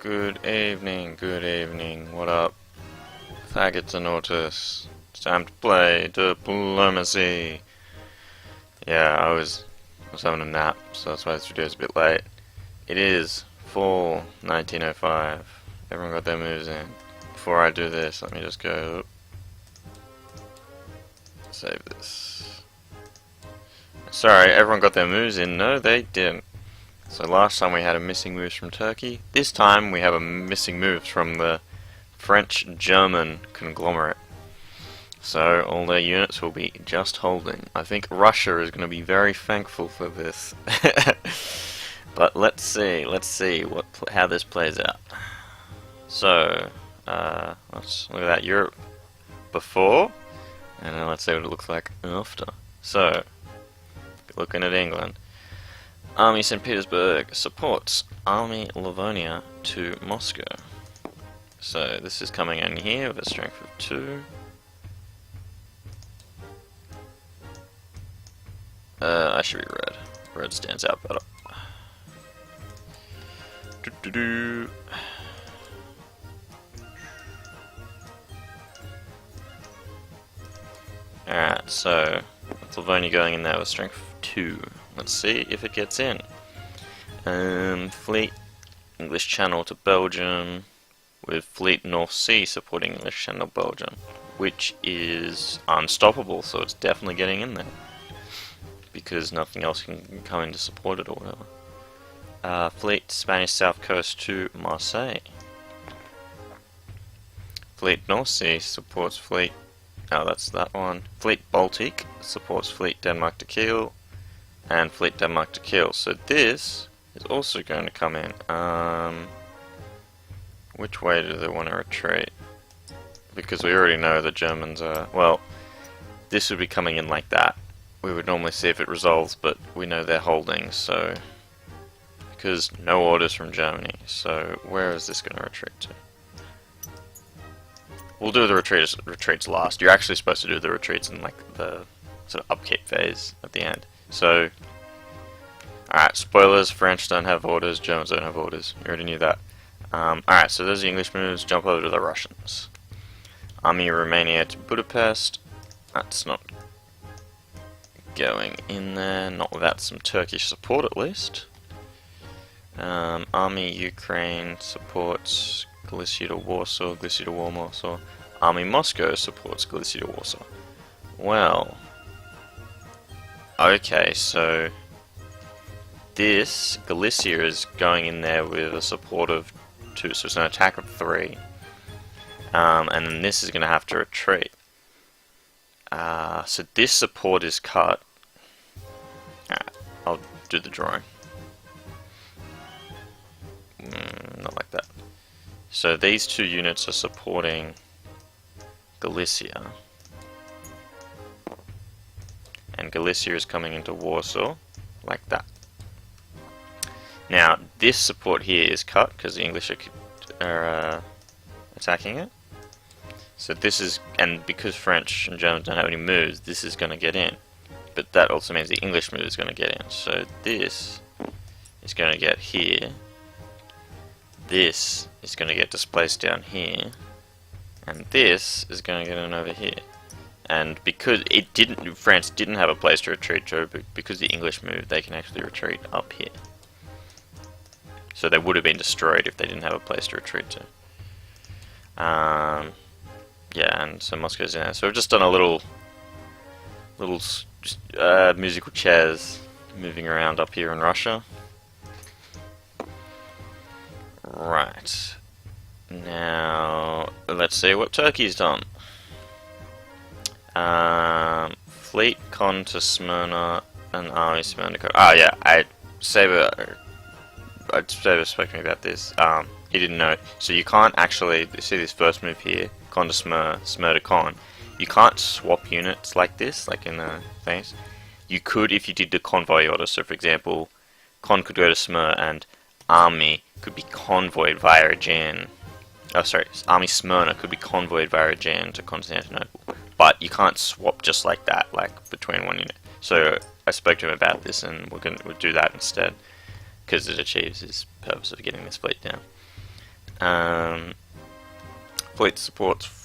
Good evening, what up? Faggots and autists. It's time to play diplomacy. Yeah, I was having a nap, so that's why this video's a bit late. It is fall 1905. Everyone got their moves in. Before I do this, let me just go save this. Sorry, everyone got their moves in. No, they didn't. So last time we had a missing moves from Turkey. This time we have a missing moves from the French-German conglomerate. So all their units will be just holding. I think Russia is going to be very thankful for this. But let's see how this plays out. So let's look at that Europe before, and then let's see what it looks like after. So looking at England. Army St. Petersburg supports Army Livonia to Moscow. So this is coming in here with a strength of 2. I should be red. Red stands out better. Alright, so with Livonia going in there with strength of 2. Let's see if it gets in. Fleet English Channel to Belgium, with Fleet North Sea supporting English Channel Belgium, which is unstoppable, so it's definitely getting in there. Because nothing else can come in to support it or whatever. Fleet Spanish South Coast to Marseille. Fleet North Sea supports Fleet... Oh, that's that one. Fleet Baltic supports Fleet Denmark to Kiel. And Fleet Denmark to Kiel. So this is also going to come in. Which way do they want to retreat? Because we already know the Germans are... Well, this would be coming in like that. We would normally see if it resolves, but we know they're holding, so... Because no orders from Germany. So where is this going to retreat to? We'll do the retreats last. You're actually supposed to do the retreats in like the sort of upkeep phase at the end. So, alright, spoilers, French don't have orders, Germans don't have orders. You already knew that. Alright, so those are the English moves. Jump over to the Russians. Army Romania to Budapest. That's not going in there, not without some Turkish support at least. Army Ukraine supports Galicia to Warsaw, Galicia to Warsaw. Army Moscow supports Galicia to Warsaw. Well... Okay, so this Galicia is going in there with a support of 2, so it's an attack of 3. And then this is going to have to retreat. So this support is cut. Alright, I'll do the drawing. Not like that. So these 2 units are supporting Galicia. And Galicia is coming into Warsaw, like that. Now, this support here is cut, because the English are attacking it. So this is, and because French and Germans don't have any moves, this is going to get in. But that also means the English move is going to get in. So this is going to get here. This is going to get displaced down here. And this is going to get in over here. And because France didn't have a place to retreat to, but because the English moved, they can actually retreat up here. So they would have been destroyed if they didn't have a place to retreat to. Yeah, and so Moscow's in there. So we've just done a little musical chairs moving around up here in Russia. Right. Now, let's see what Turkey's done. Fleet Con to Smyrna and Army Smyrna. Oh yeah, Saber spoke to me about this. He didn't know. So you can't actually see this first move here, Con to Smyrna, Smyrna to Con. You can't swap units like this, like in the things. You could if you did the convoy order. So for example, Con could go to Smyrna and Army could be convoyed via Aegean. Oh, sorry, Army Smyrna could be convoyed via Aegean to Constantinople. But you can't swap just like that, like between one unit. So I spoke to him about this, and we'll do that instead, because it achieves its purpose of getting this fleet down. Um, fleet supports.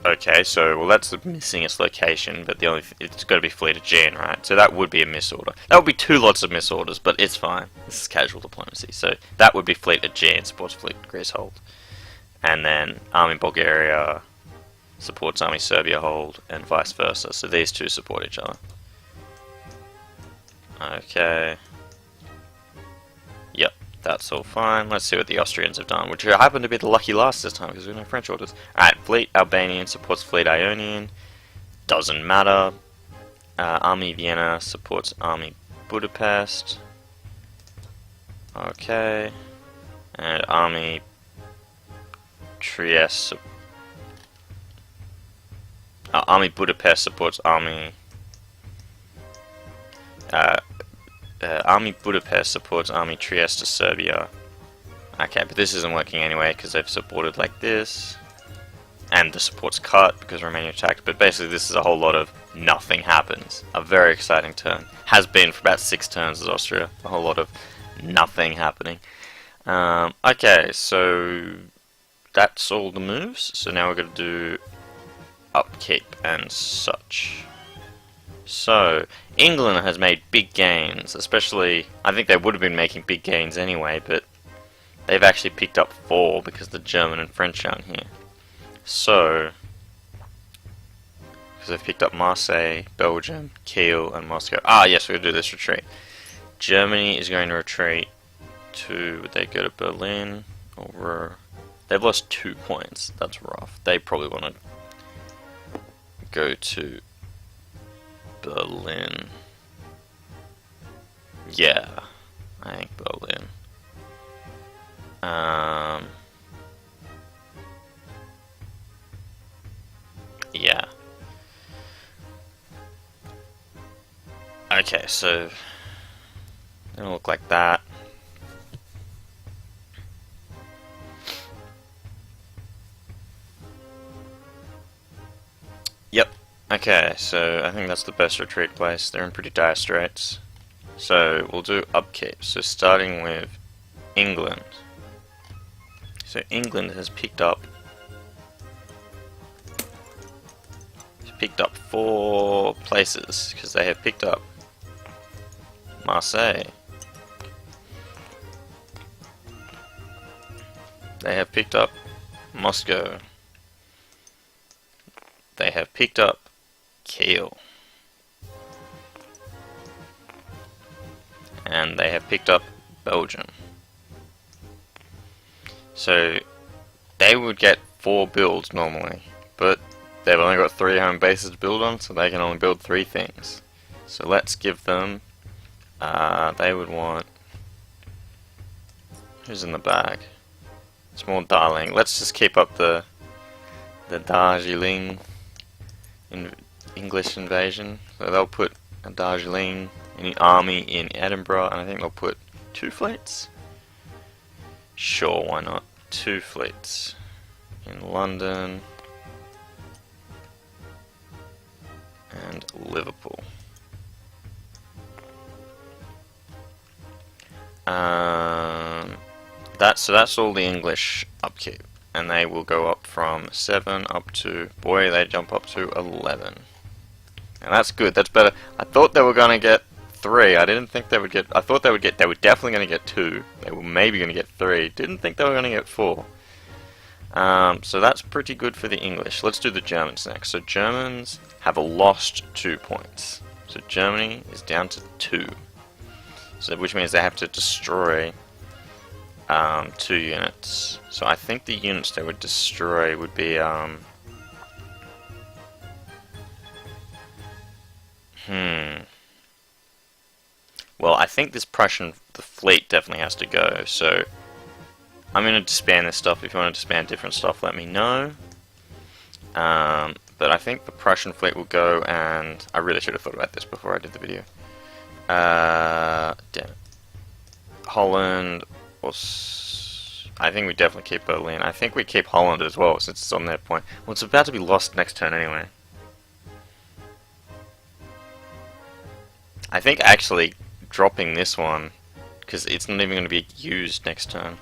Okay, so well that's missing its location, but it's got to be fleet Aegean, right? So that would be a misorder. That would be two lots of misorders, but it's fine. This is casual diplomacy, so that would be fleet Aegean supports fleet Greece hold, and then army Bulgaria supports army Serbia hold, and vice versa. So these two support each other. Okay. Yep. That's all fine. Let's see what the Austrians have done, which happen to be the lucky last this time because we have no French orders. Alright, fleet Albanian supports fleet Ionian. Doesn't matter. Army Vienna supports army Budapest. Okay. And army Trieste. Army Budapest supports army. Army Budapest supports Army Trieste to Serbia. Okay, but this isn't working anyway because they've supported like this. And the support's cut because Romania attacked. But basically this is a whole lot of nothing happens. A very exciting turn. Has been for about 6 turns as Austria. A whole lot of nothing happening. Okay, so that's all the moves. So now we're going to do upkeep and such. So, England has made big gains, especially, I think they would have been making big gains anyway, but they've actually picked up 4 because the German and French aren't here. So, because they've picked up Marseille, Belgium, Kiel, and Moscow. Ah, yes, we're going to do this retreat. Germany is going to retreat to, would they go to Berlin? Over, they've lost 2 points, that's rough. They probably want to go to Berlin. Yeah, I think Berlin. Yeah. Okay, so it'll look like that. Yep. Okay, so I think that's the best retreat place. They're in pretty dire straits. So we'll do upkeep. So starting with England. So England has picked up 4 places because they have picked up Marseille. They have picked up Moscow. They have picked up Kiel. And they have picked up Belgium. So they would get 4 builds normally, but they've only got 3 home bases to build on, so they can only build 3 things. So let's give them, they would want, who's in the bag? It's more Darling. Let's just keep up the Darjeeling English invasion. So they'll put a Darjeeling in the army in Edinburgh, and I think they'll put 2 fleets. Sure, why not? 2 fleets in London and Liverpool. That's all the English upkeep, and they will go up from 7 up to, boy, they jump up to 11, and that's good. That's better. I thought they were gonna get 3. I didn't think they would get. I thought they were definitely gonna get 2. They were maybe gonna get 3. Didn't think they were gonna get 4. So that's pretty good for the English. Let's do the Germans next. So Germans have lost 2 points. So Germany is down to 2. So which means they have to destroy 2 units. So I think the units they would destroy would be well, I think this the fleet definitely has to go, so I'm going to disband this stuff. If you want to disband different stuff, let me know. But I think the Prussian fleet will go, and I really should have thought about this before I did the video. Damn it. Holland, I think we definitely keep Berlin. I think we keep Holland as well, since it's on their point. Well, it's about to be lost next turn anyway. I think actually dropping this one, because it's not even going to be used next turn.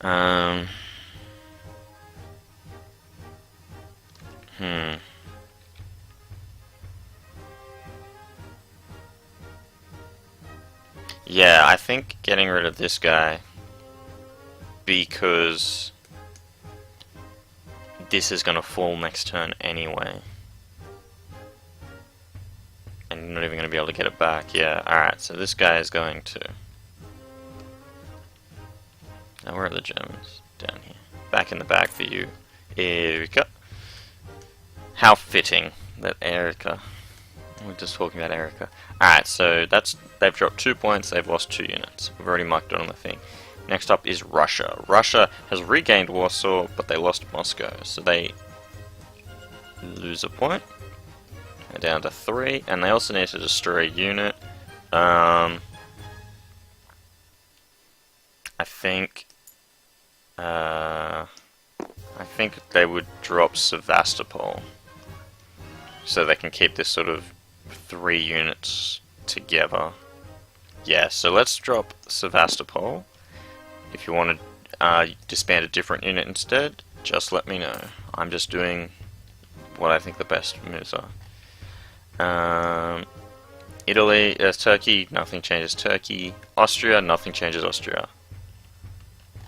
Um. Hmm. Yeah, I think getting rid of this guy because this is going to fall next turn anyway. And you're not even going to be able to get it back. Yeah, alright, so this guy is going to... Now, where are the Germans? Down here. Back in the back for you, Erica. How fitting that Erica... We're just talking about Erica. Alright, so they've dropped 2 points, they've lost 2 units. We've already marked it on the thing. Next up is Russia. Russia has regained Warsaw, but they lost Moscow, so they lose a point. They're down to 3, and they also need to destroy a unit. I think they would drop Sevastopol, so they can keep this sort of 3 units together. Yeah, so let's drop Sevastopol. If you want to disband a different unit instead, just let me know. I'm just doing what I think the best moves are. Italy, Turkey, nothing changes Turkey. Austria, nothing changes Austria.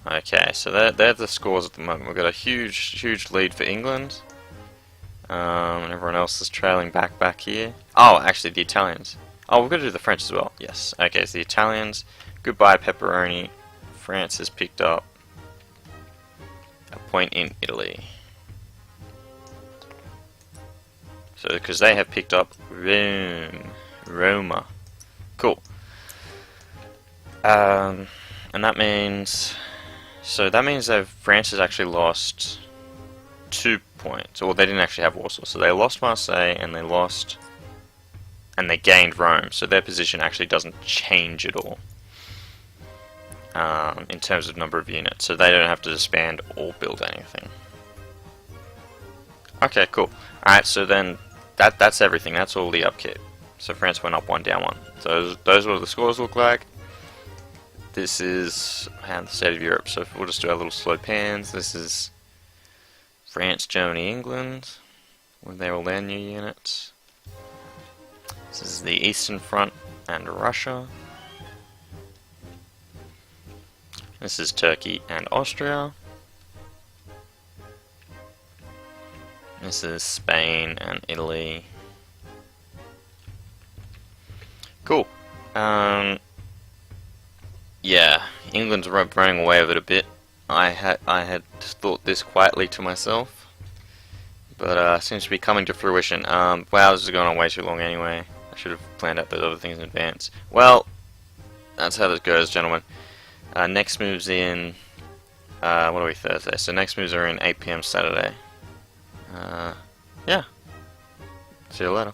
Okay, so they're the scores at the moment. We've got a huge lead for England. And everyone else is trailing back here. Oh, actually the Italians. Oh, we've got to do the French as well. Yes. Okay, so the Italians. Goodbye, pepperoni. France has picked up a point in Italy. So, because they have picked up Roma. Cool. And that means... So that means that France has actually lost 2 points. Or they didn't actually have Warsaw. So they lost Marseille and they lost... And they gained Rome. So their position actually doesn't change at all. In terms of number of units. So they don't have to disband or build anything. Okay, cool. Alright, so then that's everything. That's all the upkeep. So France went up 1, down 1. So those are what the scores look like. This is the state of Europe. So we'll just do our little slow pans. This is France, Germany, England. With all their new units. This is the Eastern Front and Russia. This is Turkey and Austria. This is Spain and Italy. Cool. Yeah, England's running away with it a bit. I had thought this quietly to myself, but seems to be coming to fruition. Wow, this is going on way too long anyway. I should have planned out those other things in advance. Well, that's how this goes, gentlemen. Next moves in, what are we, Thursday? So next moves are in 8 PM Saturday. Yeah. See you later.